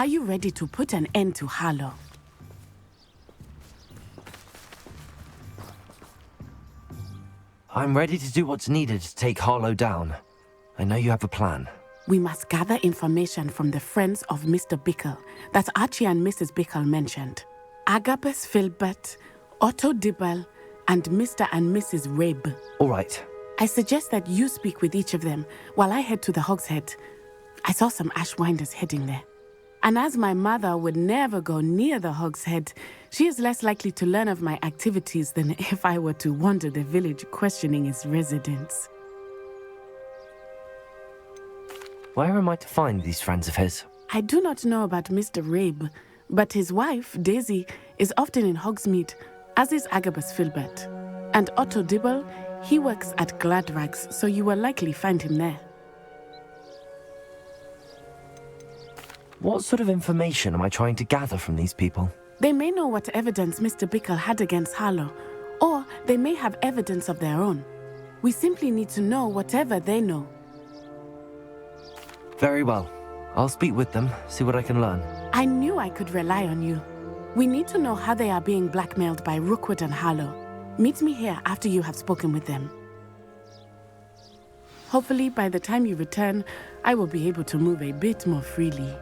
you ready to put an end to Harlow? I'm ready to do what's needed to take Harlow down. I know you have a plan. We must gather information from the friends of Mr. Bickle that Archie and Mrs. Bickle mentioned. Agabus Filbert, Otto Dibble, and Mr. and Mrs. Rabe. All right. I suggest that you speak with each of them while I head to the Hog's Head. I saw some Ashwinders heading there. And as my mother would never go near the Hog's Head, she is less likely to learn of my activities than if I were to wander the village questioning its residents. Where am I to find these friends of his? I do not know about Mr. Rabe, but his wife, Daisy, is often in Hogsmeade, as is Agabus Filbert. And Otto Dibble, he works at Gladrags, so you will likely find him there. What sort of information am I trying to gather from these people? They may know what evidence Mr. Bickle had against Harlow, or they may have evidence of their own. We simply need to know whatever they know. Very well. I'll speak with them, see what I can learn. I knew I could rely on you. We need to know how they are being blackmailed by Rookwood and Harlow. Meet me here after you have spoken with them. Hopefully, by the time you return, I will be able to move a bit more freely.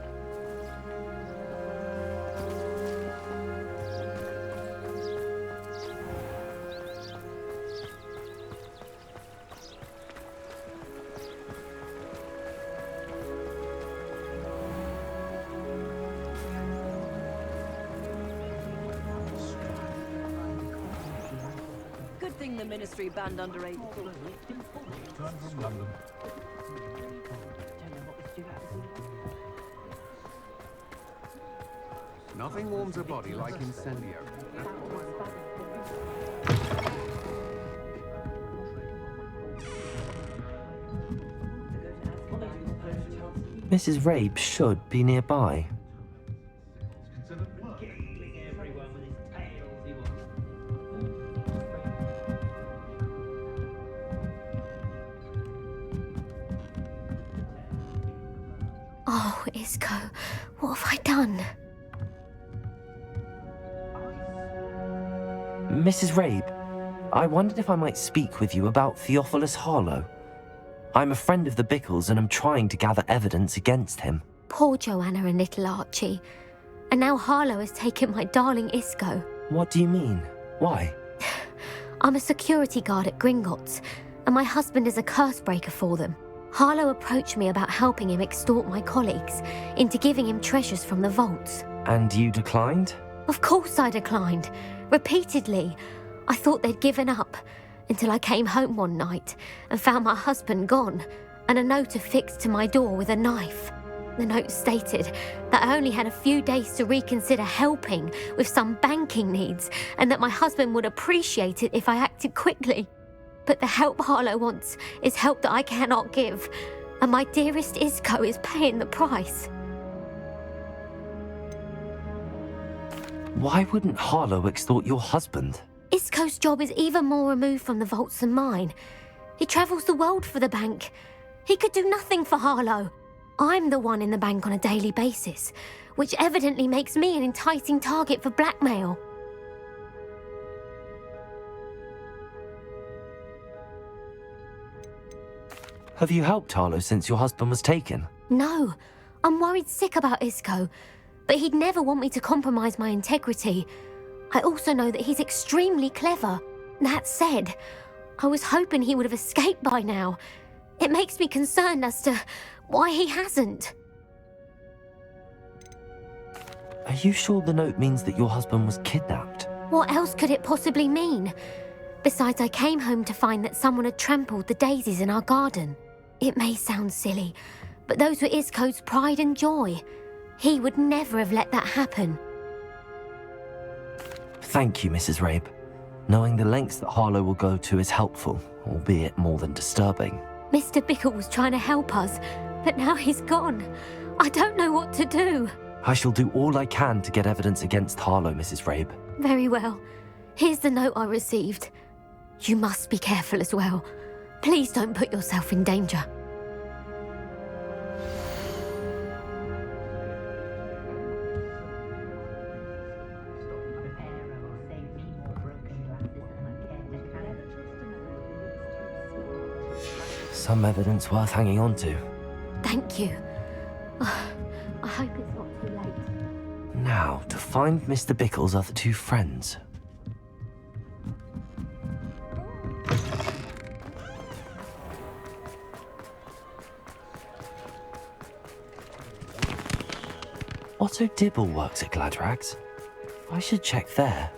The ministry banned underage. From London. Nothing warms a body like incendio. Mrs. Rabe should be nearby. Oh, Isco, what have I done? Mrs. Rabe, I wondered if I might speak with you about Theophilus Harlow. I'm a friend of the Bickles and I'm trying to gather evidence against him. Poor Joanna and little Archie. And now Harlow has taken my darling Isco. What do you mean? Why? I'm a security guard at Gringotts, and my husband is a curse breaker for them. Harlow approached me about helping him extort my colleagues into giving him treasures from the vaults. And you declined? Of course I declined. Repeatedly. I thought they'd given up, until I came home one night and found my husband gone, and a note affixed to my door with a knife. The note stated that I only had a few days to reconsider helping with some banking needs, and that my husband would appreciate it if I acted quickly. But the help Harlow wants is help that I cannot give, and my dearest Isco is paying the price. Why wouldn't Harlow extort your husband? Isco's job is even more removed from the vaults than mine. He travels the world for the bank. He could do nothing for Harlow. I'm the one in the bank on a daily basis, which evidently makes me an enticing target for blackmail. Have you helped Harlow since your husband was taken? No, I'm worried sick about Isco, but he'd never want me to compromise my integrity. I also know that he's extremely clever. That said, I was hoping he would have escaped by now. It makes me concerned as to why he hasn't. Are you sure the note means that your husband was kidnapped? What else could it possibly mean? Besides, I came home to find that someone had trampled the daisies in our garden. It may sound silly, but those were Isco's pride and joy. He would never have let that happen. Thank you, Mrs. Rabe. Knowing the lengths that Harlow will go to is helpful, albeit more than disturbing. Mr. Bickle was trying to help us, but now he's gone. I don't know what to do. I shall do all I can to get evidence against Harlow, Mrs. Rabe. Very well. Here's the note I received. You must be careful as well. Please don't put yourself in danger. Some evidence worth hanging on to. Thank you. I hope it's not too late. Now, to find Mr. Bickle's other two friends. Otto Dibble works at Gladrags. I should check there.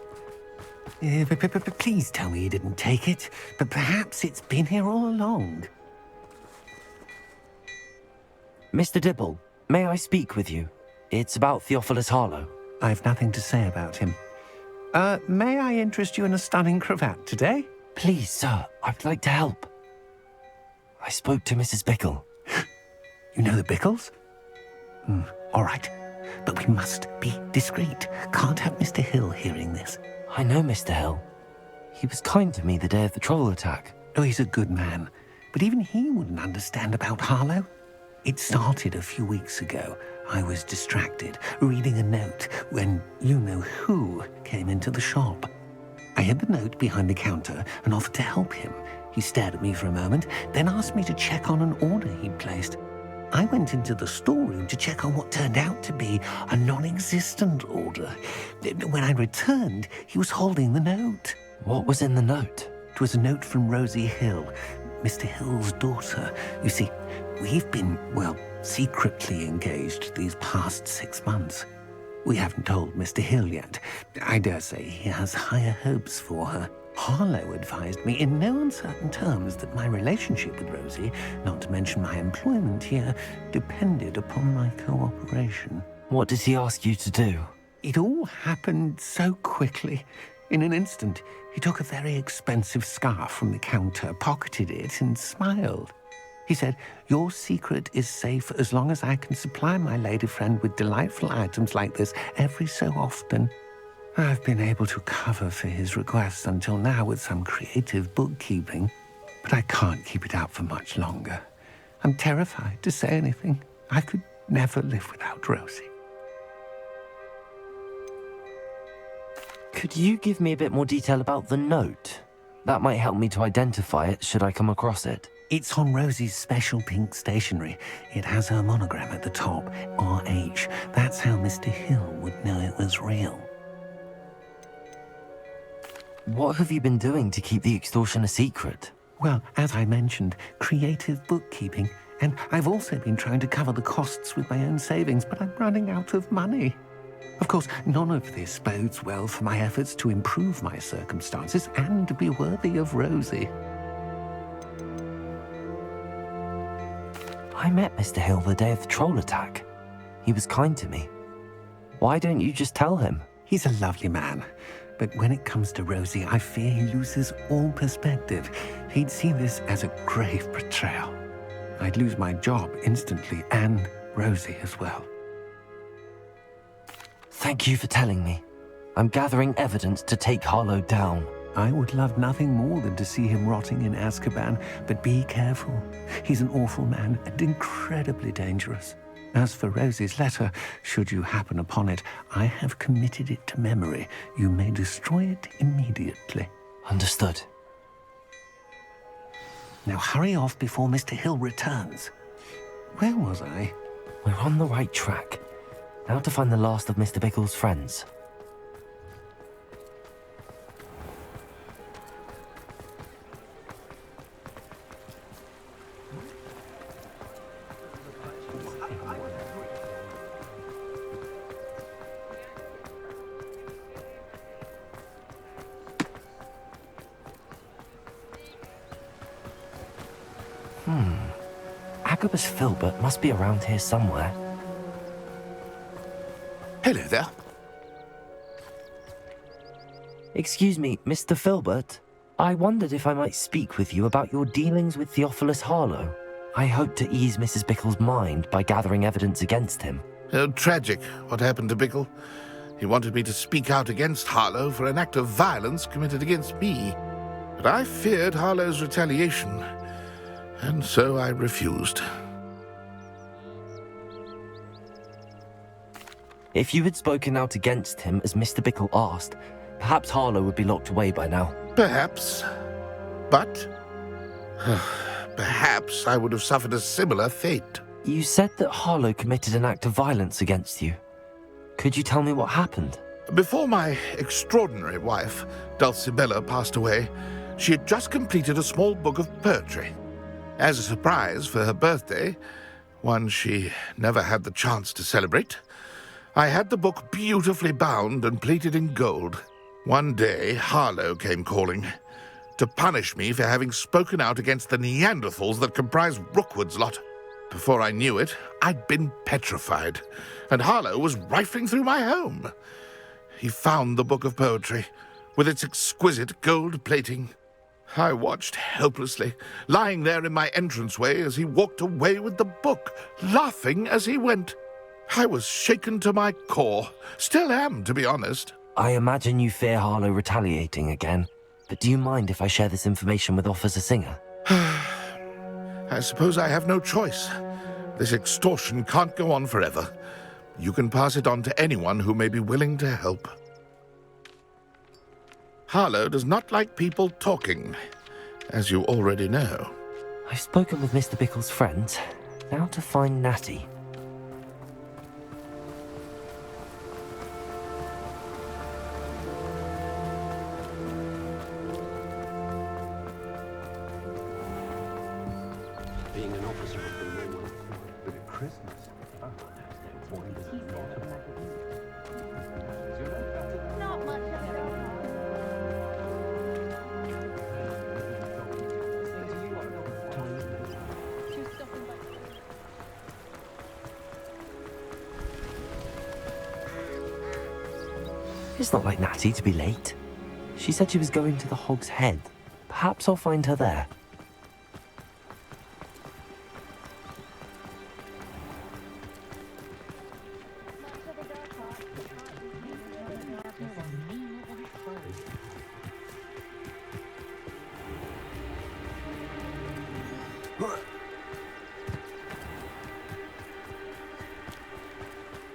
Please tell me you didn't take it, but perhaps it's been here all along. Mr. Dibble, may I speak with you? It's about Theophilus Harlow. I've nothing to say about him. May I interest you in a stunning cravat today? Please, sir, I'd like to help. I spoke to Mrs. Bickle. You know the Bickles? All right, but we must be discreet. Can't have Mr. Hill hearing this. I know Mr. Hill. He was kind to me the day of the troll attack. Oh, he's a good man, but even he wouldn't understand about Harlow. It started a few weeks ago. I was distracted, reading a note, when you-know-who came into the shop. I hid the note behind the counter and offered to help him. He stared at me for a moment, then asked me to check on an order he'd placed. I went into the storeroom to check on what turned out to be a non-existent order. When I returned, he was holding the note. What was in the note? It was a note from Rosie Hill, Mr. Hill's daughter. You see, we've been, secretly engaged these past 6 months. We haven't told Mr. Hill yet. I dare say he has higher hopes for her. Harlow advised me in no uncertain terms that my relationship with Rosie, not to mention my employment here, depended upon my cooperation. What did he ask you to do? It all happened so quickly. In an instant, he took a very expensive scarf from the counter, pocketed it, and smiled. He said, "Your secret is safe as long as I can supply my lady friend with delightful items like this every so often." I've been able to cover for his requests until now with some creative bookkeeping, but I can't keep it out for much longer. I'm terrified to say anything. I could never live without Rosie. Could you give me a bit more detail about the note? That might help me to identify it should I come across it. It's on Rosie's special pink stationery. It has her monogram at the top, RH. That's how Mr. Hill would know it was real. What have you been doing to keep the extortion a secret? Well, as I mentioned, creative bookkeeping. And I've also been trying to cover the costs with my own savings, but I'm running out of money. Of course, none of this bodes well for my efforts to improve my circumstances and to be worthy of Rosie. I met Mr. Hill the day of the troll attack. He was kind to me. Why don't you just tell him? He's a lovely man. But when it comes to Rosie, I fear he loses all perspective. He'd see this as a grave betrayal. I'd lose my job instantly, and Rosie as well. Thank you for telling me. I'm gathering evidence to take Harlow down. I would love nothing more than to see him rotting in Azkaban, but be careful. He's an awful man and incredibly dangerous. As for Rosie's letter, should you happen upon it, I have committed it to memory. You may destroy it immediately. Understood. Now hurry off before Mr. Hill returns. Where was I? We're on the right track. Now to find the last of Mr. Bickle's friends. Agabus Filbert must be around here somewhere. Hello there. Excuse me, Mr. Filbert. I wondered if I might speak with you about your dealings with Theophilus Harlow. I hope to ease Mrs. Bickle's mind by gathering evidence against him. Tragic, what happened to Bickle. He wanted me to speak out against Harlow for an act of violence committed against me. But I feared Harlow's retaliation, and so I refused. If you had spoken out against him as Mr. Bickle asked, perhaps Harlow would be locked away by now. Perhaps. But perhaps I would have suffered a similar fate. You said that Harlow committed an act of violence against you. Could you tell me what happened? Before my extraordinary wife, Dulcibella, passed away, she had just completed a small book of poetry. As a surprise for her birthday, one she never had the chance to celebrate, I had the book beautifully bound and plated in gold. One day, Harlow came calling to punish me for having spoken out against the Neanderthals that comprise Rookwood's lot. Before I knew it, I'd been petrified, and Harlow was rifling through my home. He found the book of poetry, with its exquisite gold plating. I watched helplessly, lying there in my entranceway as he walked away with the book, laughing as he went. I was shaken to my core. Still am, to be honest. I imagine you fear Harlow retaliating again, but do you mind if I share this information with Officer Singer? I suppose I have no choice. This extortion can't go on forever. You can pass it on to anyone who may be willing to help. Harlow does not like people talking, as you already know. I've spoken with Mr. Bickle's friends. Now to find Natty. Being an officer of the law. But at Christmas? Oh, boy, does it not. Is your life better? Not much of it. She's stopping by. It's not like Natty to be late. She said she was going to the Hog's Head. Perhaps I'll find her there.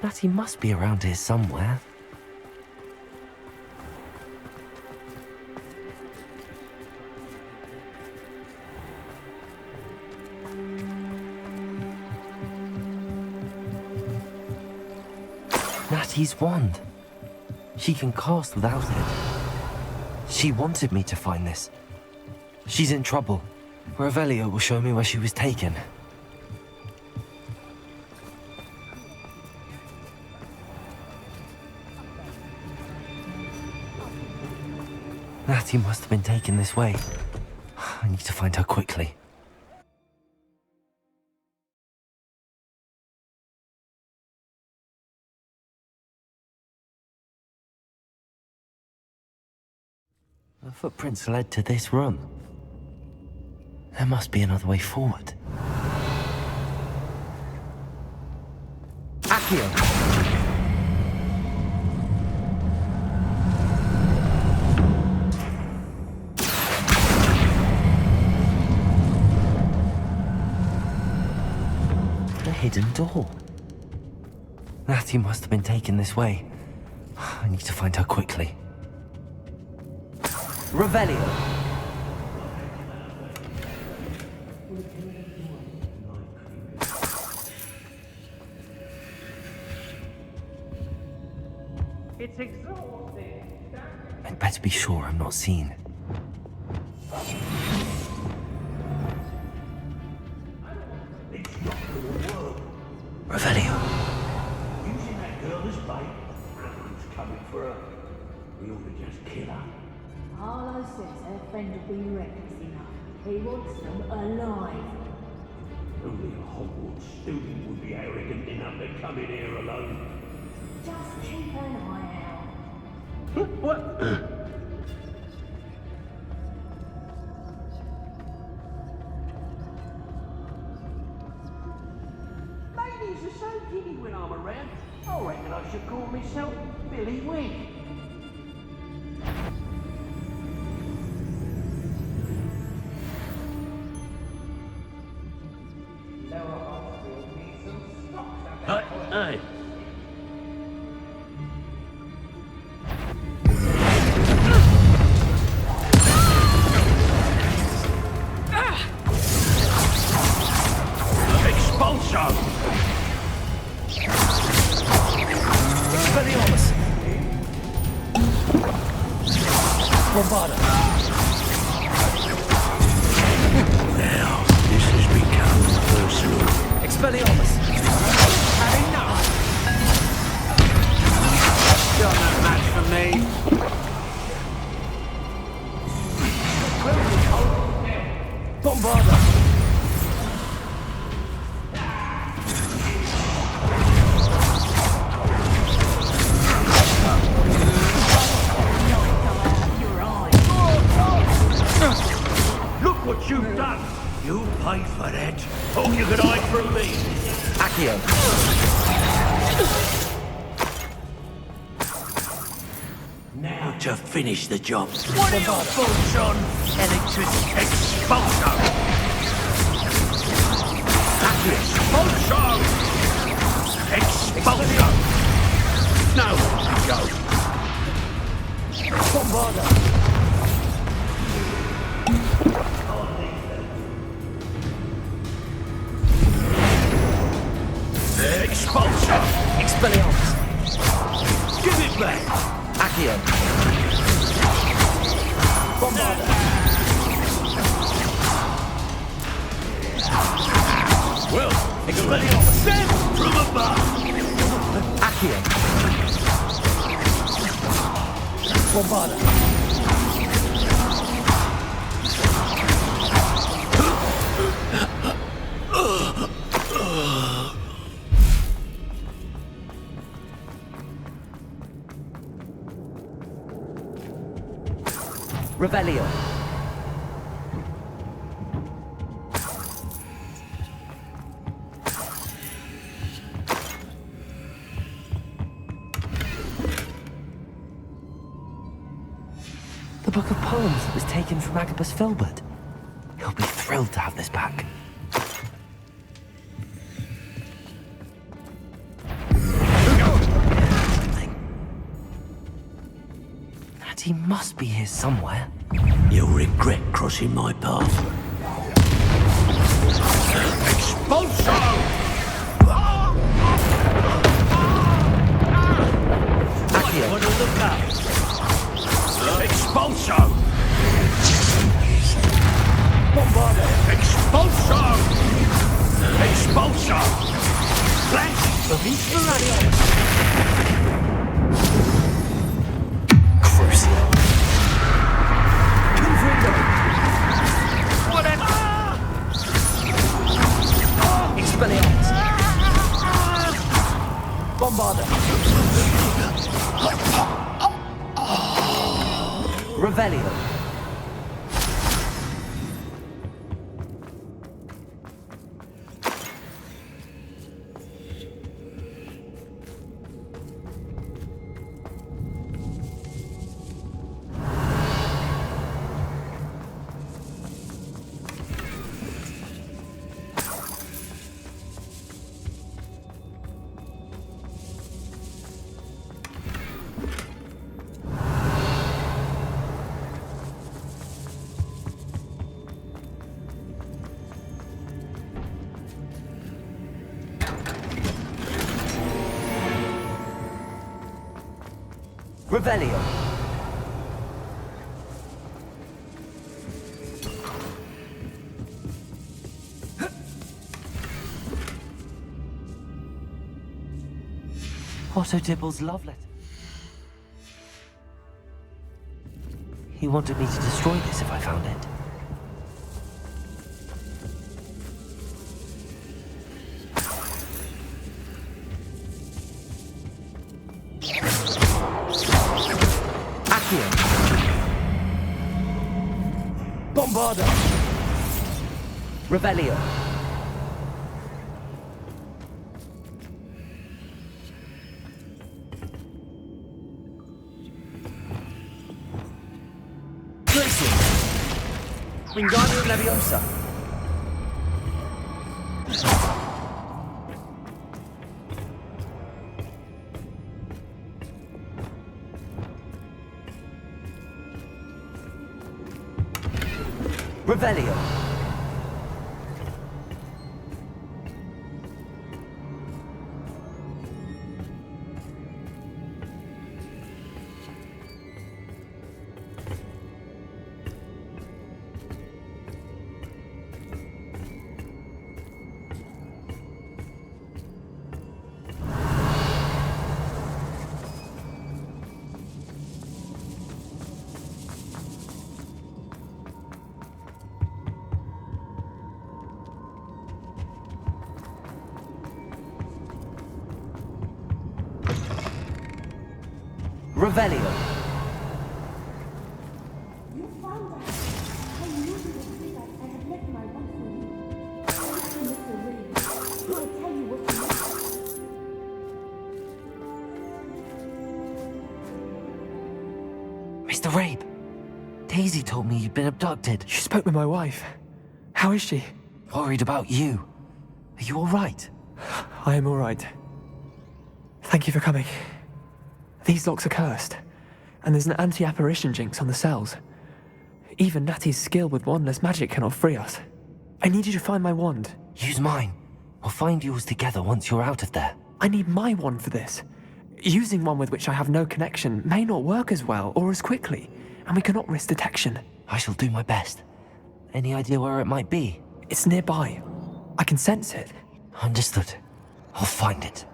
Natty must be around here somewhere. Natty's wand. She can cast without it. She wanted me to find this. She's in trouble. Revelio will show me where she was taken. Natty must have been taken this way. I need to find her quickly. The footprints led to this room. There must be another way forward. Accio! Hidden door. Natty must have been taken this way. I need to find her quickly. Revelio! It's exhausting. I'd better be sure I'm not seen. Revelio. Using that girl as bait. Everyone's coming for her. We ought to just kill her. Harlow says her friend will be reckless enough. He wants them alive. Only a Hogwarts student would be arrogant enough to come in here alone. Just keep an eye out. What? Ladies are so giddy when I'm around. I reckon I should call myself Billy Wig. Hey. Bombarda! Now, this has become personal. Expelliarmus! Had enough! Got no match for me. Bombarda! Look what you've done! You paid for that. Oh, you could hide from me. Accio! Now to finish the job. What are your thoughts on electricity expulsion? Expulsion! Expulsion! Now to go. Bombarda! Expulsion! Expelliarmus! Give it back! Accio! Bombarda! Well, Expelliarmus! Stand from above! Accio! Bombarda! Revelio! The book of poems that was taken from Agabus Filbert. He'll be thrilled to have this back. Natty must be here somewhere. You'll regret crossing my path. Expulsion! Accio! Want to look up? Expulsion! Bombarda! Expulsion! Expulsion! Flash! Release Veranius! Crucio! Confringo! Whatever! Expelliarmus! Bombarda! Revelio! Revelio! Otto Dibble's love letter. He wanted me to destroy this if I found it. Accio! Bombarda! Revelio! Wingardium Leviosa! Revelio! Revelio. You found us. I knew you would see that I had left my wand for you. Mr. Ray, I'll tell you what to do. Mr. Rabe, Daisy told me you'd been abducted. You spoke with my wife. How is she? Worried about you. Are you all right? I am all right. Thank you for coming. These locks are cursed, and there's an anti-apparition jinx on the cells. Even Natty's skill with wandless magic cannot free us. I need you to find my wand. Use mine. We'll find yours together once you're out of there. I need my wand for this. Using one with which I have no connection may not work as well or as quickly, and we cannot risk detection. I shall do my best. Any idea where it might be? It's nearby. I can sense it. Understood. I'll find it.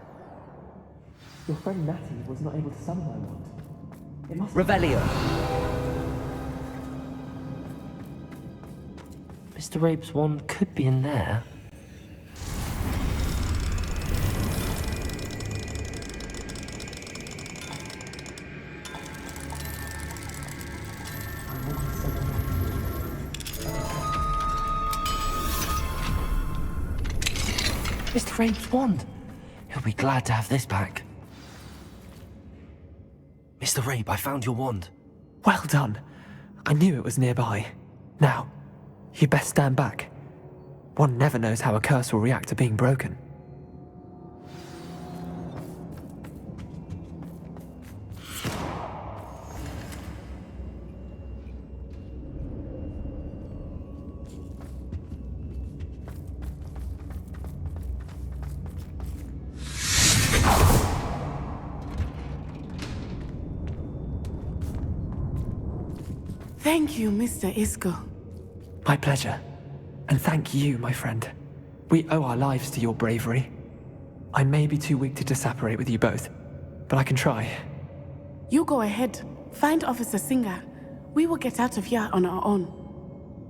Your friend Natty was not able to summon my wand. It must... Revelio. Mr. Rabe's wand could be in there. Mr. Rabe's wand. He'll be glad to have this back. Mr. Rabe, I found your wand. Well done. I knew it was nearby. Now, you best stand back. One never knows how a curse will react to being broken. Thank you, Mr. Isco. My pleasure. And thank you, my friend. We owe our lives to your bravery. I may be too weak to disapparate with you both, but I can try. You go ahead. Find Officer Singer. We will get out of here on our own.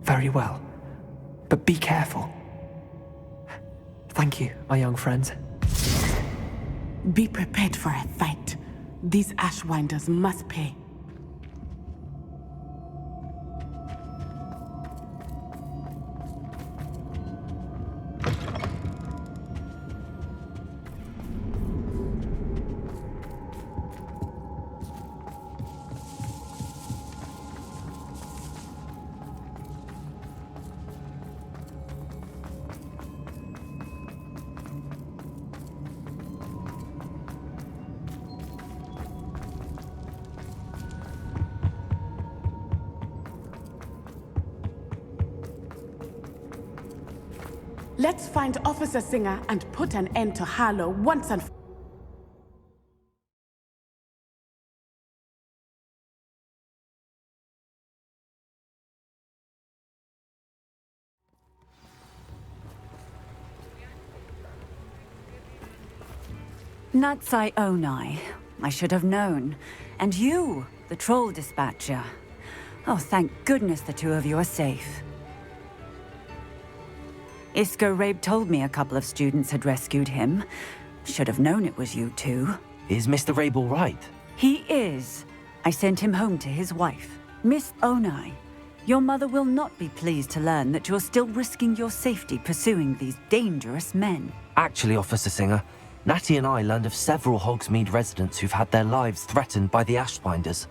Very well. But be careful. Thank you, my young friends. Be prepared for a fight. These Ashwinders must pay. Let's find Officer Singer and put an end to Harlow once and for all. Natsai Onai. I should have known. And you, the troll dispatcher. Oh, thank goodness the two of you are safe. Isco Rabe told me a couple of students had rescued him. Should have known it was you two. Is Mr. Rabe all right? He is. I sent him home to his wife. Miss Onai, your mother will not be pleased to learn that you're still risking your safety pursuing these dangerous men. Actually, Officer Singer, Natty and I learned of several Hogsmeade residents who've had their lives threatened by the Ashbinders.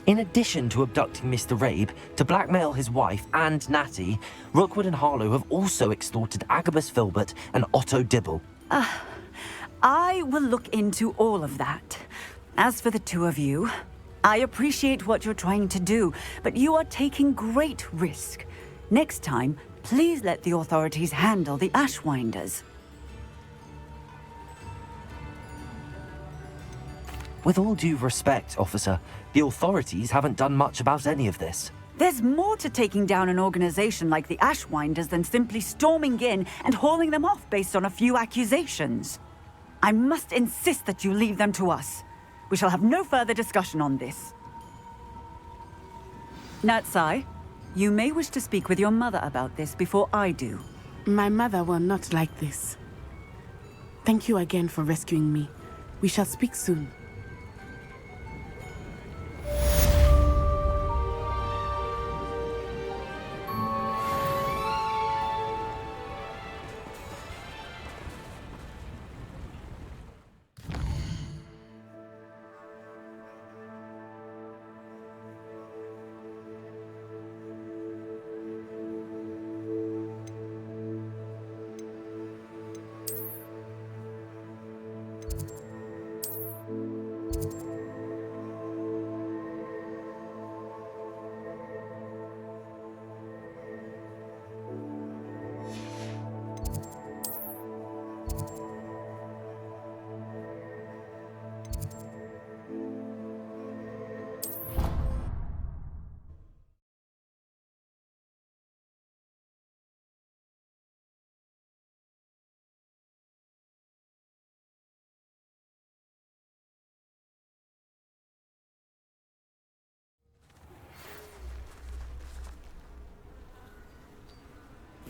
In addition to abducting Mr. Rabe to blackmail his wife and Natty, Rookwood and Harlow have also extorted Agabus Filbert and Otto Dibble. I will look into all of that. As for the two of you, I appreciate what you're trying to do, but you are taking great risk. Next time, please let the authorities handle the Ashwinders. With all due respect, officer, the authorities haven't done much about any of this. There's more to taking down an organization like the Ashwinders than simply storming in and hauling them off based on a few accusations. I must insist that you leave them to us. We shall have no further discussion on this. Natsai, you may wish to speak with your mother about this before I do. My mother will not like this. Thank you again for rescuing me. We shall speak soon.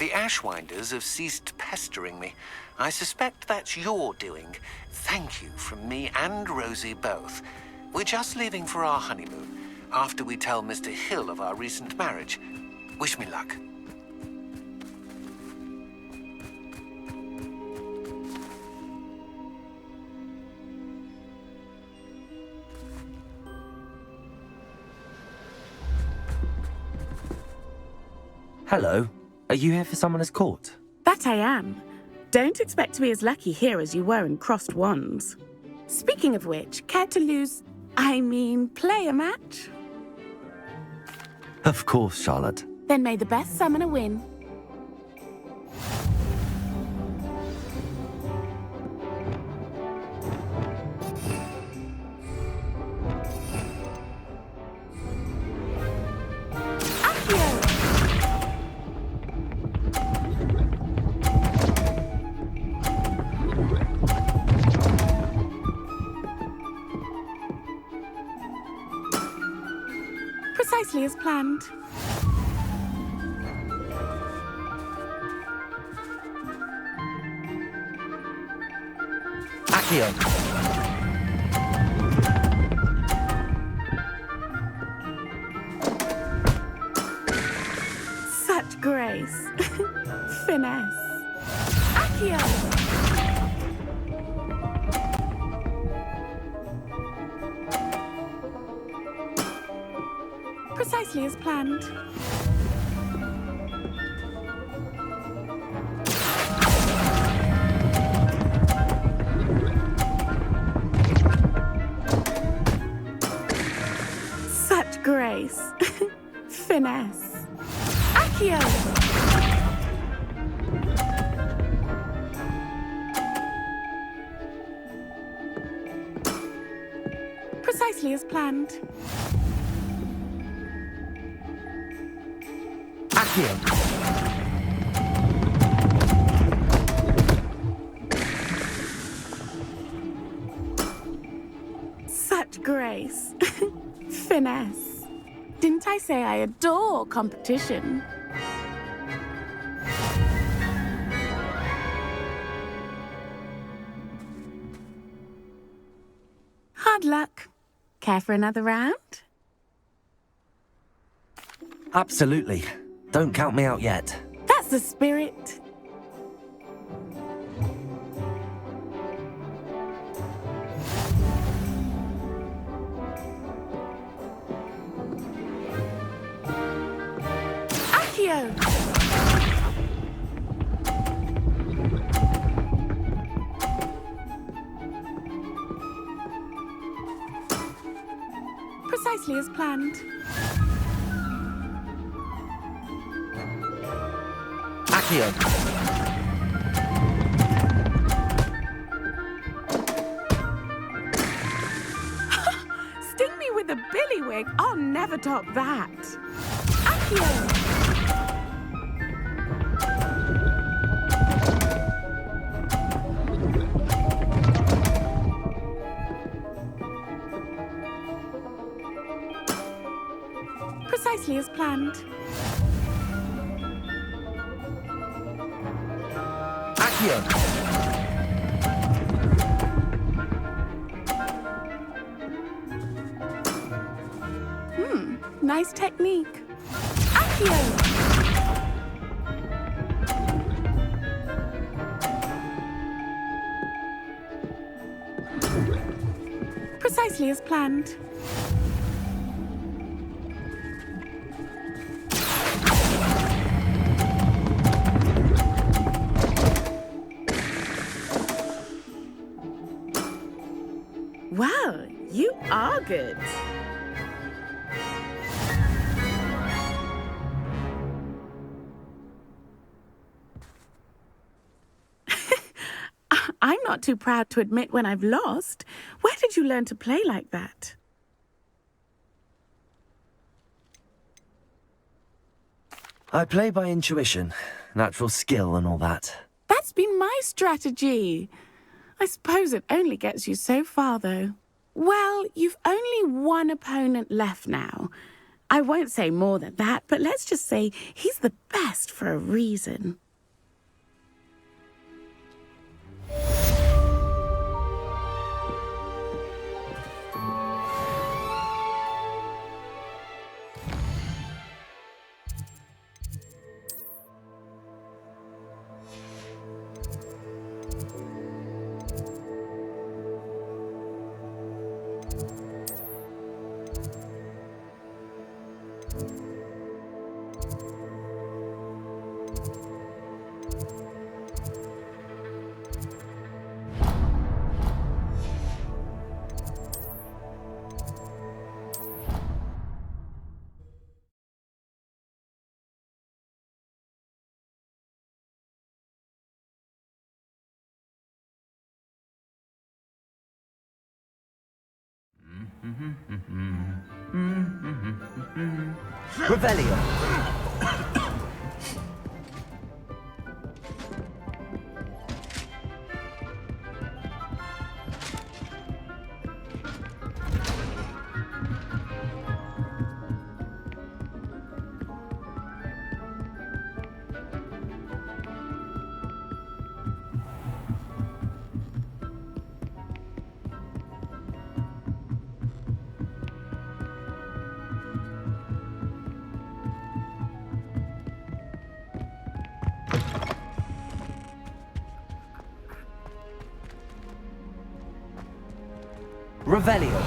The Ashwinders have ceased pestering me. I suspect that's your doing. Thank you from me and Rosie both. We're just leaving for our honeymoon, after we tell Mr. Hill of our recent marriage. Wish me luck. Hello. Are you here for Summoner's Court? That I am. Don't expect to be as lucky here as you were in Crossed Wands. Speaking of which, care to play a match? Of course, Charlotte. Then may the best summoner win. Precisely as planned. Accio. Such grace. Finesse. Accio. Precisely as planned. Such grace. Finesse. Accio. Precisely as planned. Accio. Such grace. Finesse. Didn't I say I adore competition? Hard luck. Care for another round? Absolutely. Don't count me out yet. That's the spirit. Accio. Precisely as planned. Accio. Sting me with a billywig. I'll never top that. Accio. Precisely as planned. Accio. Nice technique. Accio. Precisely as planned. Well, you are good. I'm not too proud to admit when I've lost. Where did you learn to play like that? I play by intuition, natural skill and all that. That's been my strategy. I suppose it only gets you so far, though. Well, you've only one opponent left now, I won't say more than that, but let's just say he's the best for a reason. Revelio. Revelio.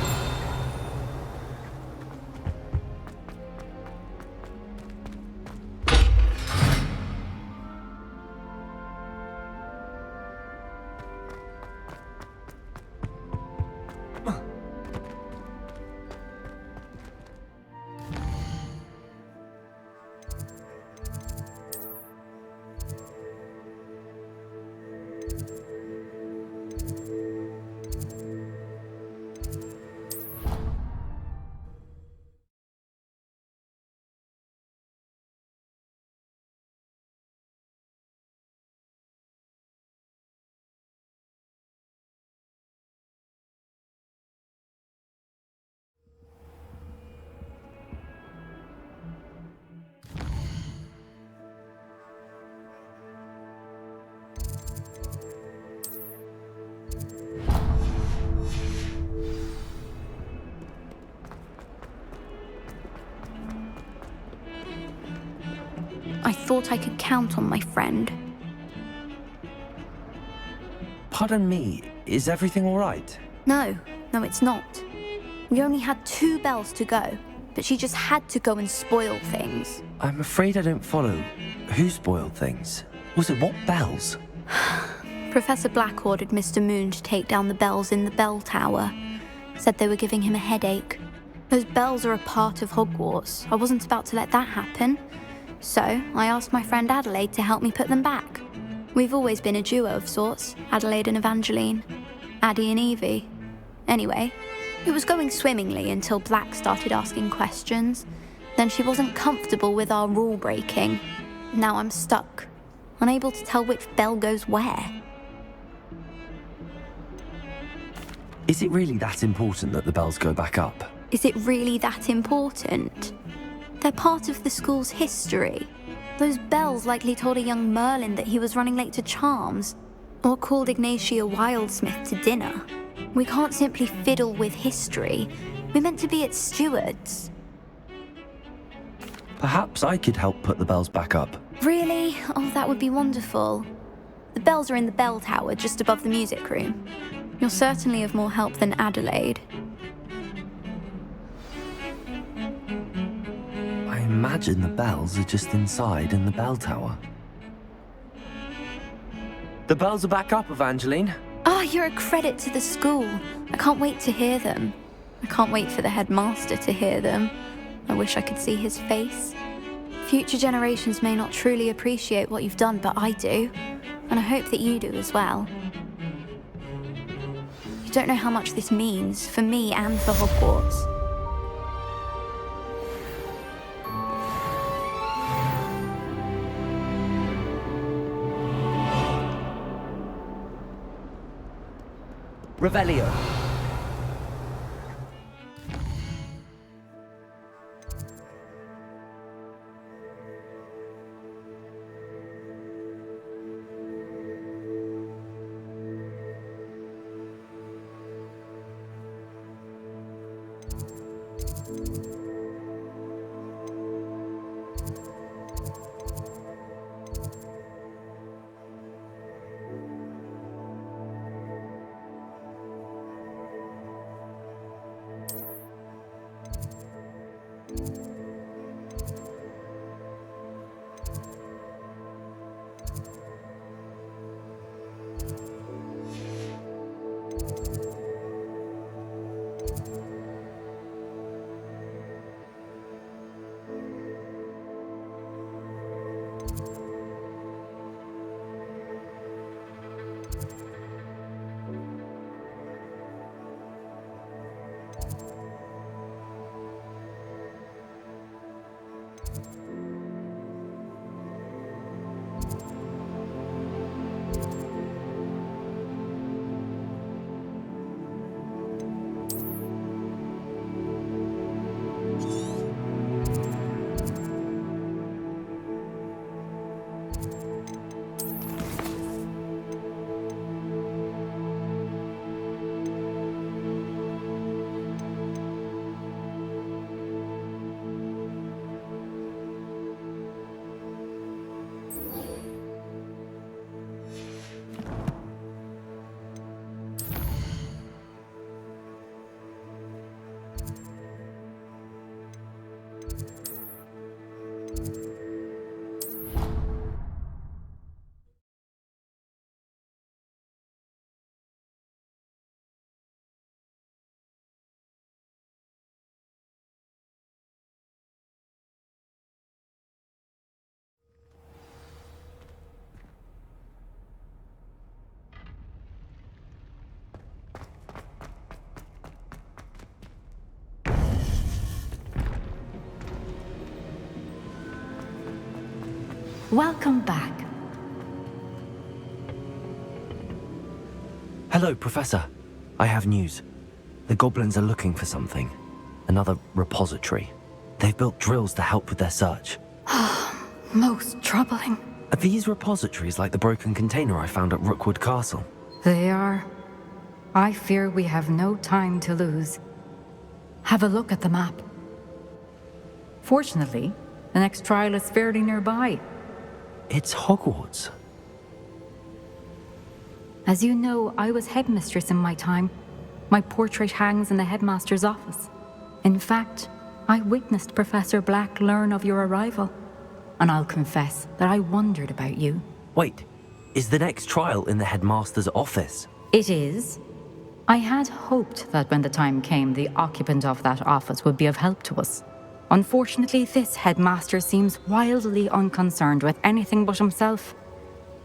I thought I could count on my friend. Pardon me, is everything all right? No, it's not. We only had 2 bells to go, but she just had to go and spoil things. I'm afraid I don't follow. Who spoiled things? Was it what bells? Professor Black ordered Mr. Moon to take down the bells in the bell tower. Said they were giving him a headache. Those bells are a part of Hogwarts. I wasn't about to let that happen. So I asked my friend Adelaide to help me put them back. We've always been a duo of sorts, Adelaide and Evangeline. Addie and Evie. Anyway, it was going swimmingly until Black started asking questions. Then she wasn't comfortable with our rule breaking. Now I'm stuck, unable to tell which bell goes where. Is it really that important that the bells go back up? Is it really that important? They're part of the school's history. Those bells likely told a young Merlin that he was running late to Charms, or called Ignatia Wildsmith to dinner. We can't simply fiddle with history. We're meant to be its stewards. Perhaps I could help put the bells back up. Really? Oh, that would be wonderful. The bells are in the bell tower just above the music room. You're certainly of more help than Adelaide. I imagine the bells are just inside in the bell tower. The bells are back up, Evangeline. Ah, you're a credit to the school. I can't wait to hear them. I can't wait for the headmaster to hear them. I wish I could see his face. Future generations may not truly appreciate what you've done, but I do. And I hope that you do as well. You don't know how much this means for me and for Hogwarts. Revelio. Welcome back. Hello, Professor. I have news. The goblins are looking for something. Another repository. They've built drills to help with their search. Most troubling. Are these repositories like the broken container I found at Rookwood Castle? They are. I fear we have no time to lose. Have a look at the map. Fortunately, the next trial is fairly nearby. It's Hogwarts. As you know, I was headmistress in my time. My portrait hangs in the headmaster's office. In fact, I witnessed Professor Black learn of your arrival. And I'll confess that I wondered about you. Wait, is the next trial in the headmaster's office? It is. I had hoped that when the time came, the occupant of that office would be of help to us. Unfortunately, this headmaster seems wildly unconcerned with anything but himself.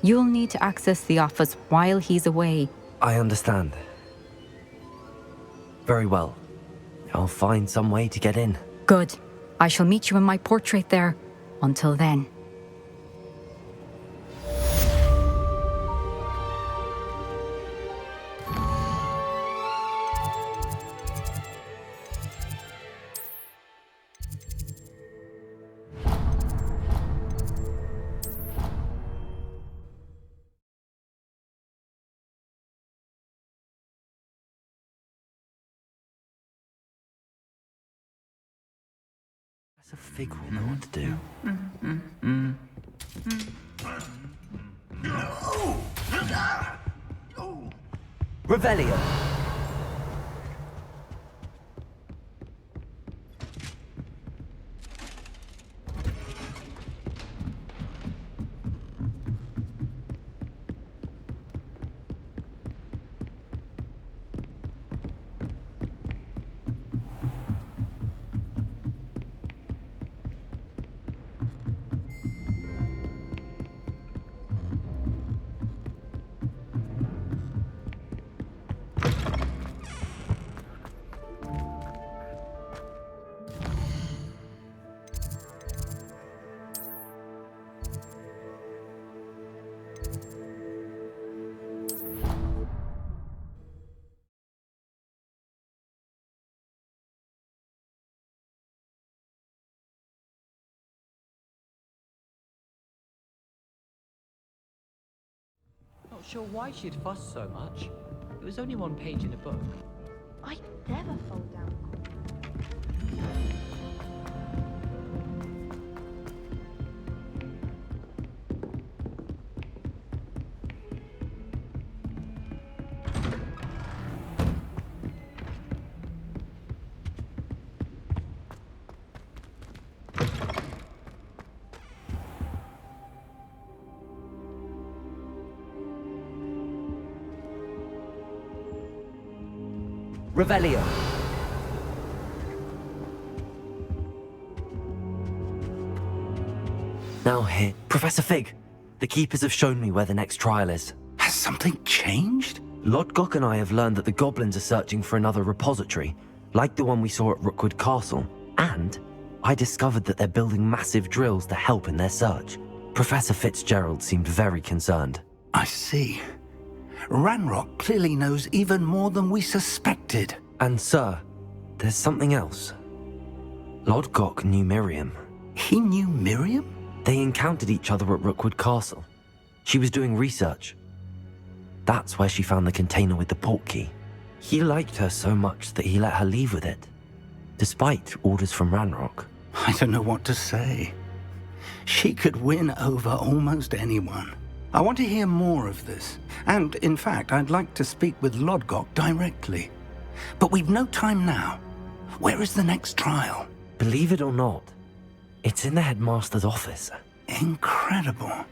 You'll need to access the office while he's away. I understand. Very well. I'll find some way to get in. Good. I shall meet you in my portrait there. Until then. A fig will know what to do. Revelio! Not sure why she'd fuss so much. It was only one page in a book. I never fall down. Revelio! Now here, Professor Fig. The Keepers have shown me where the next trial is. Has something changed? Lodgok and I have learned that the goblins are searching for another repository, like the one we saw at Rookwood Castle. And I discovered that they're building massive drills to help in their search. Professor Fitzgerald seemed very concerned. I see. Ranrock clearly knows even more than we suspected. And sir, there's something else. Lodgok knew Miriam. He knew Miriam? They encountered each other at Rookwood Castle. She was doing research. That's where she found the container with the portkey. He liked her so much that he let her leave with it, despite orders from Ranrock. I don't know what to say. She could win over almost anyone. I want to hear more of this. And, in fact, I'd like to speak with Lodgok directly. But we've no time now. Where is the next trial? Believe it or not, it's in the headmaster's office. Incredible.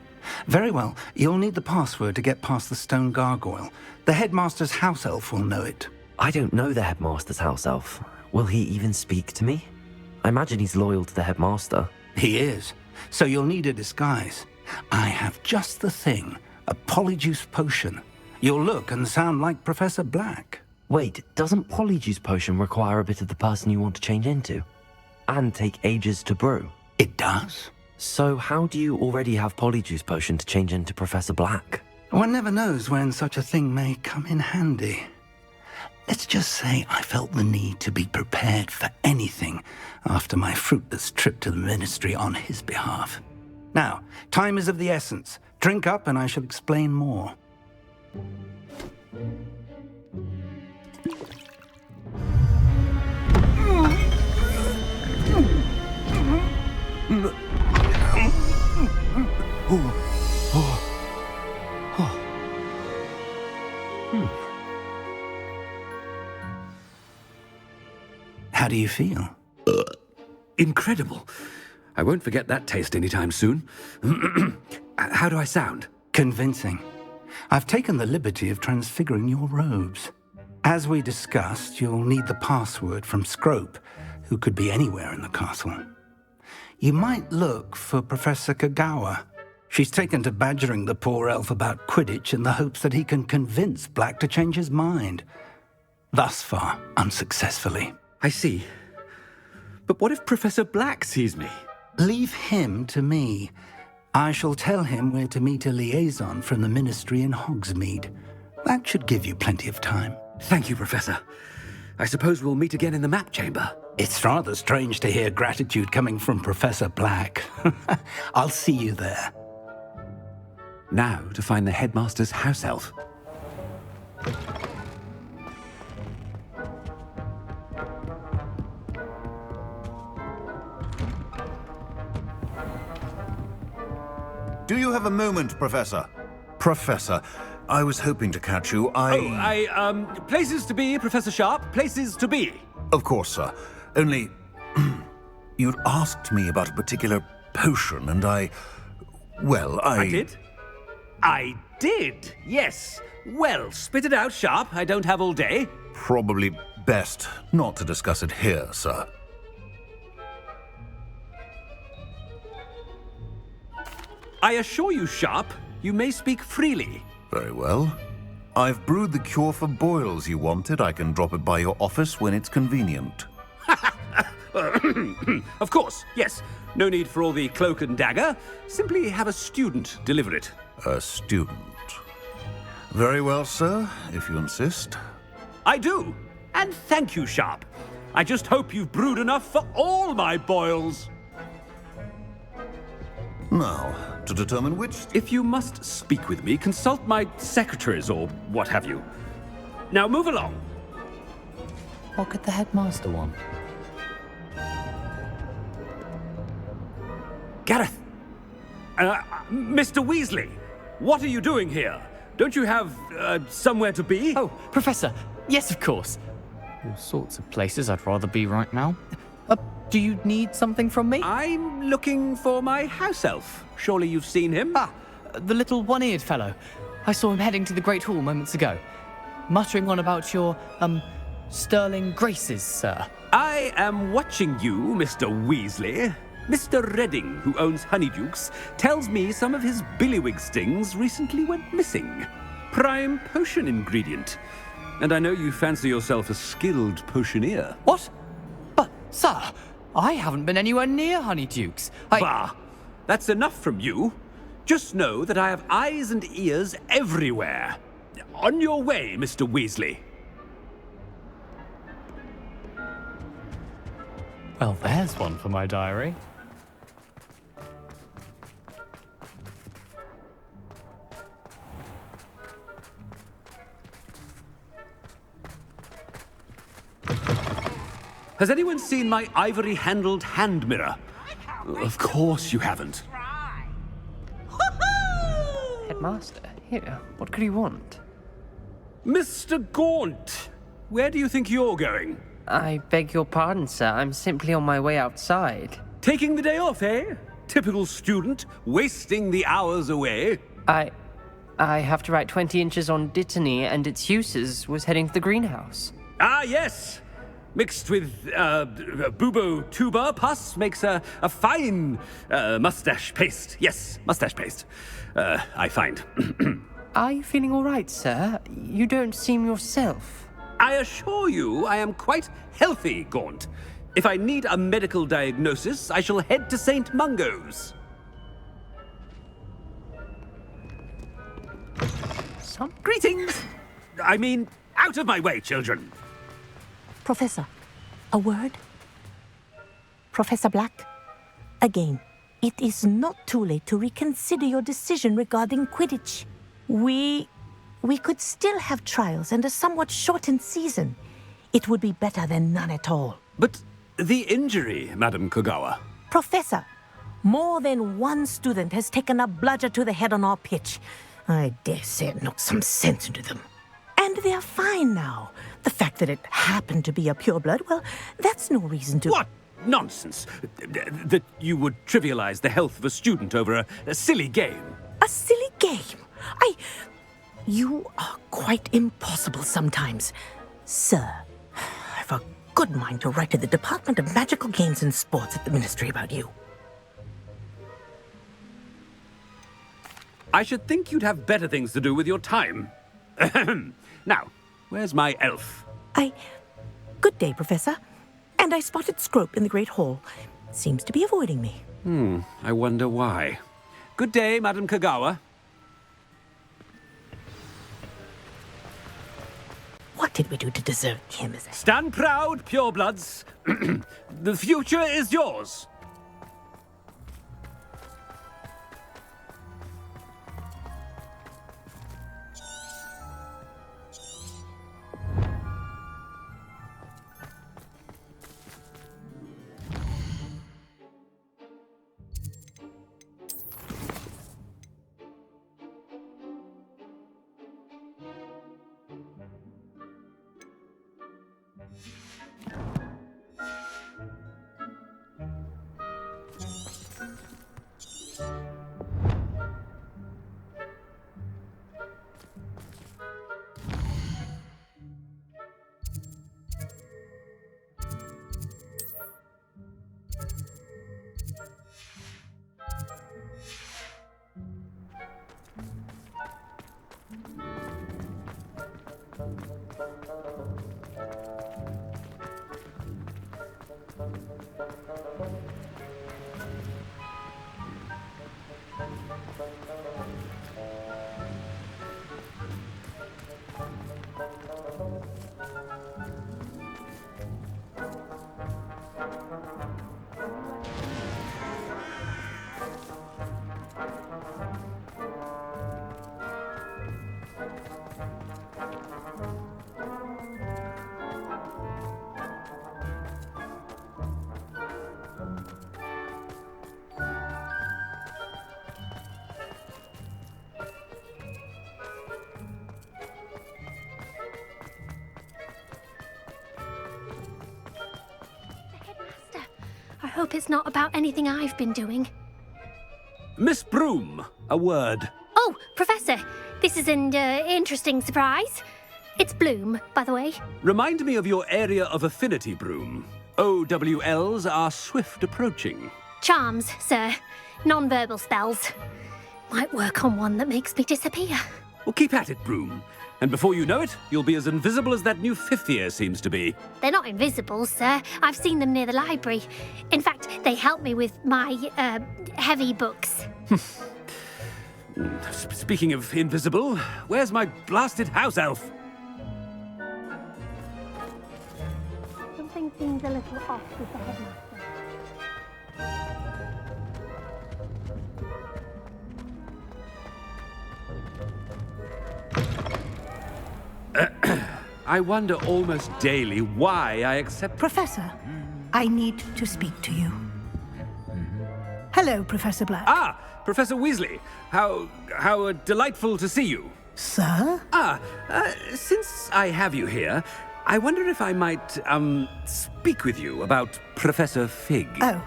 Very well. You'll need the password to get past the stone gargoyle. The headmaster's house elf will know it. I don't know the headmaster's house elf. Will he even speak to me? I imagine he's loyal to the headmaster. He is. So you'll need a disguise. I have just the thing. A Polyjuice potion. You'll look and sound like Professor Black. Wait, doesn't Polyjuice potion require a bit of the person you want to change into? And take ages to brew? It does. So how do you already have Polyjuice potion to change into Professor Black? One never knows when such a thing may come in handy. Let's just say I felt the need to be prepared for anything after my fruitless trip to the Ministry on his behalf. Now, time is of the essence. Drink up and I shall explain more. How do you feel? Incredible. I won't forget that taste anytime soon. How do I sound? Convincing. I've taken the liberty of transfiguring your robes. As we discussed, you'll need the password from Scrope, who could be anywhere in the castle. You might look for Professor Kagawa. She's taken to badgering the poor elf about Quidditch in the hopes that he can convince Black to change his mind. Thus far, unsuccessfully. I see. But what if Professor Black sees me? Leave him to me. I shall tell him where to meet a liaison from the Ministry in Hogsmeade. That should give you plenty of time. Thank you, Professor. I suppose we'll meet again in the map chamber. It's rather strange to hear gratitude coming from Professor Black. I'll see you there. Now to find the Headmaster's house elf. Do you have a moment, Professor? Professor, I was hoping to catch you. Places to be, Professor Sharp. Places to be. Of course, sir. Only, you'd asked me about a particular potion, and I did? I did, yes. Well, spit it out, Sharp. I don't have all day. Probably best not to discuss it here, sir. I assure you, Sharp, you may speak freely. Very well. I've brewed the cure for boils you wanted. I can drop it by your office when it's convenient. Of course, yes. No need for all the cloak and dagger. Simply have a student deliver it. A student. Very well, sir, if you insist. I do. And thank you, Sharp. I just hope you've brewed enough for all my boils. Now, to determine which... If you must speak with me, consult my secretaries or what have you. Now move along. What could the headmaster want? Gareth! Mr. Weasley, what are you doing here? Don't you have, somewhere to be? Oh, Professor, yes, of course. All sorts of places I'd rather be right now. Do you need something from me? I'm looking for my house elf. Surely you've seen him? Ah, the little one-eared fellow. I saw him heading to the Great Hall moments ago, muttering on about your, sterling graces, sir. I am watching you, Mr. Weasley. Mr. Redding, who owns Honeydukes, tells me some of his billywig stings recently went missing. Prime potion ingredient. And I know you fancy yourself a skilled potioneer. What? But, sir, I haven't been anywhere near Honeydukes. Bah! That's enough from you. Just know that I have eyes and ears everywhere. On your way, Mr. Weasley. Well, there's one for my diary. Has anyone seen my ivory-handled hand mirror? Of course you haven't. Headmaster, here, what could he want? Mr. Gaunt, where do you think you're going? I beg your pardon, sir. I'm simply on my way outside. Taking the day off, eh? Typical student, wasting the hours away. I have to write 20 inches on Dittany and its uses. Was heading to the greenhouse. Ah, yes. Mixed with bubo tuber pus makes a fine mustache paste. Yes, mustache paste. I find. Are you feeling all right, sir? You don't seem yourself. I assure you I am quite healthy, Gaunt. If I need a medical diagnosis, I shall head to St. Mungo's. some? Greetings! I mean, out of my way, children! Professor, a word? Professor Black, again, it is not too late to reconsider your decision regarding Quidditch. We could still have trials and a somewhat shortened season. It would be better than none at all. But the injury, Madam Kogawa. Professor, more than one student has taken a bludger to the head on our pitch. I dare say it knocked some sense into them. And they're fine now. The fact that it happened to be a pureblood, well, that's no reason to... What nonsense! That you would trivialize the health of a student over a silly game. A silly game? You are quite impossible sometimes. Sir, I've a good mind to write to the Department of Magical Games and Sports at the Ministry about you. I should think you'd have better things to do with your time. Now, where's my elf? Good day, Professor. And I spotted Scrope in the Great Hall. Seems to be avoiding me. I wonder why. Good day, Madam Kogawa. What did we do to deserve him as a... Stand proud, purebloods. The future is yours. I hope it's not about anything I've been doing. Miss Broom, a word. Oh, Professor, this is an interesting surprise. It's Bloom, by the way. Remind me of your area of affinity, Broom. OWLs are swift approaching. Charms, sir. Non-verbal spells. Might work on one that makes me disappear. Well, keep at it, Broom. And before you know it, you'll be as invisible as that new fifth year seems to be. They're not invisible, sir. I've seen them near the library. In fact, they help me with my, heavy books. Speaking of invisible, where's my blasted house elf? Something seems a little off with the headmaster. I wonder almost daily why I accept... Professor, I need to speak to you. Hello, Professor Black. Ah, Professor Weasley. How delightful to see you. Sir? Since I have you here, I wonder if I might, speak with you about Professor Fig. Oh,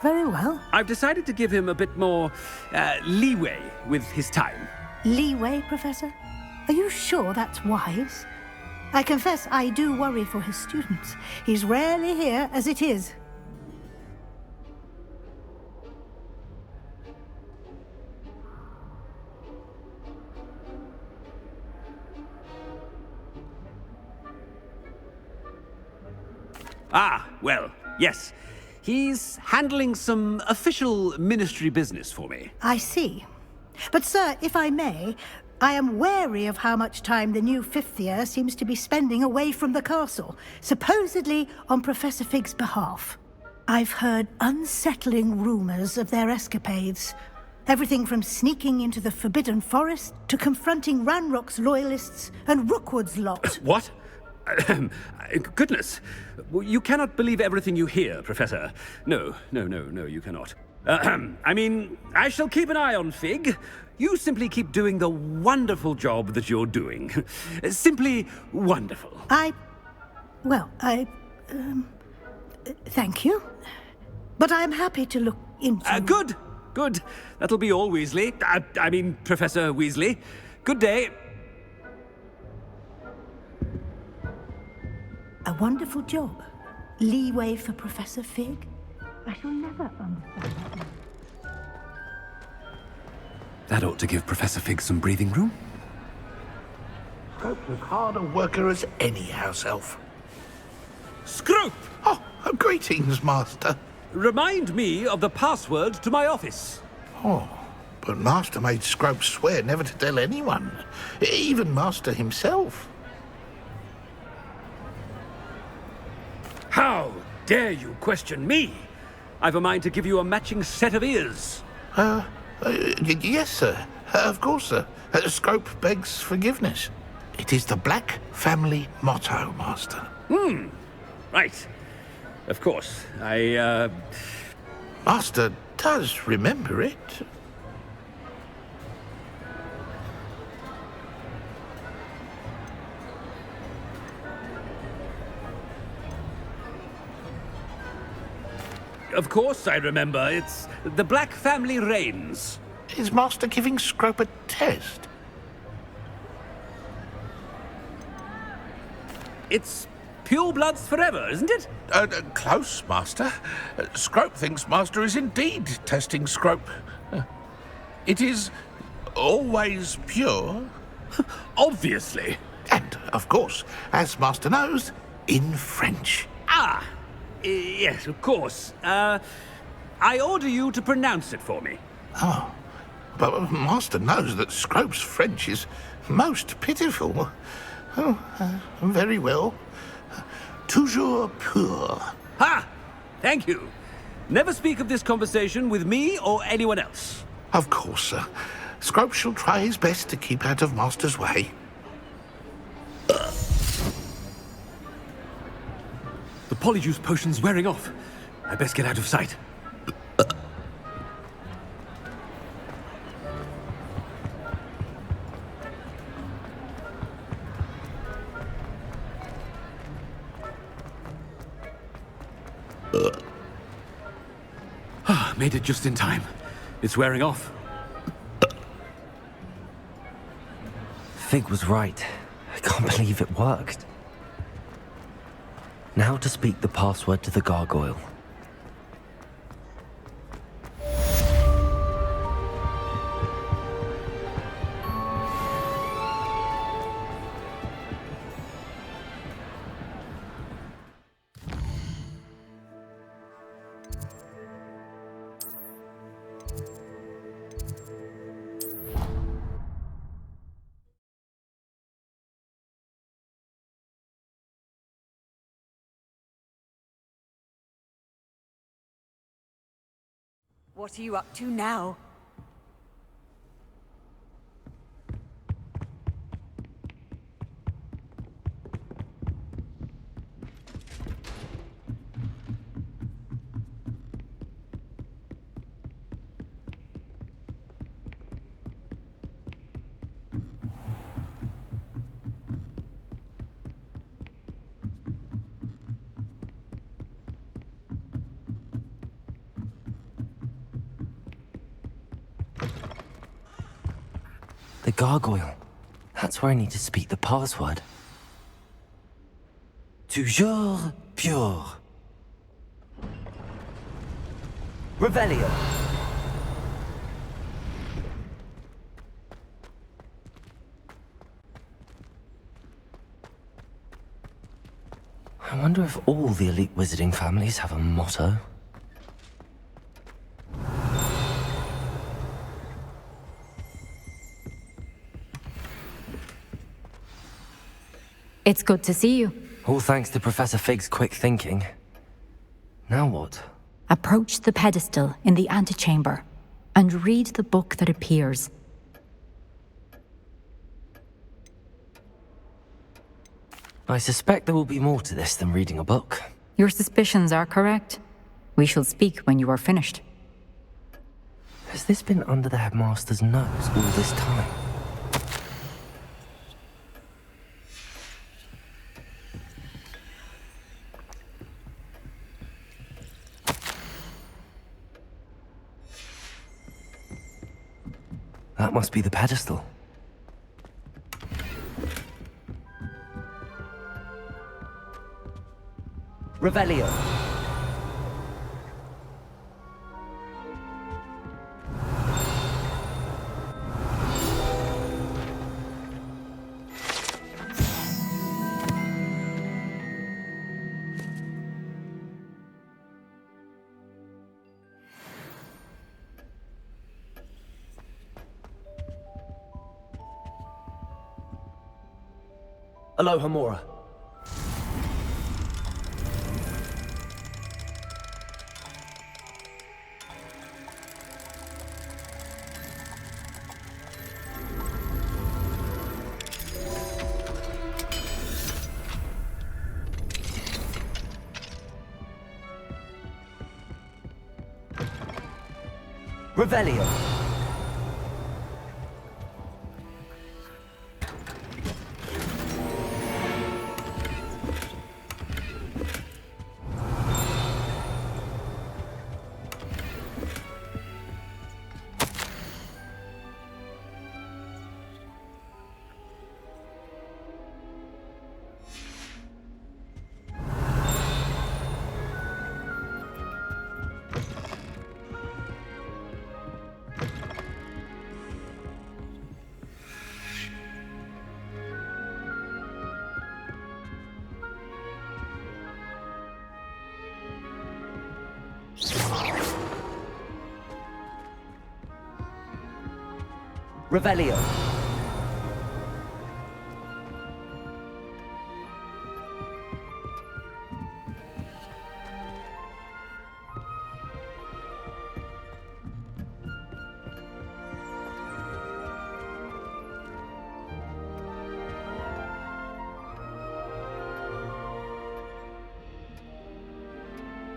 very well. I've decided to give him a bit more, leeway with his time. Leeway, Professor? Are you sure that's wise? I confess I do worry for his students. He's rarely here as it is. Ah, well, yes. He's handling some official ministry business for me. I see. But, sir, if I may, I am wary of how much time the new fifth year seems to be spending away from the castle, supposedly on Professor Fig's behalf. I've heard unsettling rumors of their escapades. Everything from sneaking into the Forbidden Forest to confronting Ranrock's loyalists and Rookwood's lot. What? Goodness. You cannot believe everything you hear, Professor. No, you cannot. I mean, I shall keep an eye on Fig. You simply keep doing the wonderful job that you're doing. Simply wonderful. Thank you. But I am happy to look into... Good. That'll be all, Weasley. I mean, Professor Weasley. Good day. A wonderful job. Leeway for Professor Fig. I shall never understand that. That ought to give Professor Fig some breathing room. Scrope's as hard a worker as any house elf. Scrope! Oh, greetings, Master. Remind me of the password to my office. Oh, but Master made Scrope swear never to tell anyone, even Master himself. How dare you question me? I've a mind to give you a matching set of ears. Yes, sir. Of course, sir. Scrope begs forgiveness. It is the Black family motto, Master. Right. Of course. Master does remember it. Of course I remember. It's the Black family reigns. Is Master giving Scrope a test? It's pure bloods forever, isn't it? Close, Master. Scrope thinks Master is indeed testing Scrope. It is always pure. Obviously. And, of course, as Master knows, in French. Yes, of course. I order you to pronounce it for me. Oh, but Master knows that Scrope's French is most pitiful. Very well. Toujours pur. Ha! Thank you. Never speak of this conversation with me or anyone else. Of course, sir. Scrope shall try his best to keep out of Master's way. The Polyjuice potion's wearing off. I best get out of sight. Made it just in time. It's wearing off. Fig was right. I can't believe it worked. Now to speak the password to the gargoyle. What are you up to now? The gargoyle. That's where I need to speak the password. Toujours pure. Revelio. I wonder if all the elite wizarding families have a motto. It's good to see you. All thanks to Professor Fig's quick thinking. Now what? Approach the pedestal in the antechamber and read the book that appears. I suspect there will be more to this than reading a book. Your suspicions are correct. We shall speak when you are finished. Has this been under the headmaster's nose all this time? That must be the pedestal. Revelio. Aloha Mora. Revelio. Revelio.